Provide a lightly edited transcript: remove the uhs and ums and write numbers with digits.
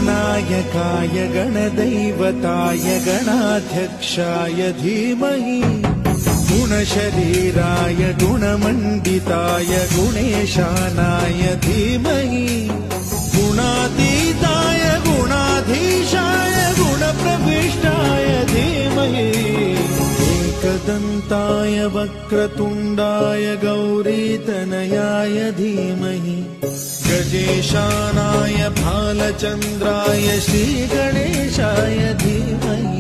गणनायकाय गणदैवताय गणाध्यक्षाय धीमहि गुणशरीराय गुणमण्डिताय गुणेशानाय धीमहि गुणातीताय गुणाधीशाय गुणप्रविष्टाय धीमहि एकदन्ताय वक्रतुण्डाय गौरीतनयाय धीमहि गजेशानाय भालचन्द्राय श्रीगणेशाय धीमहि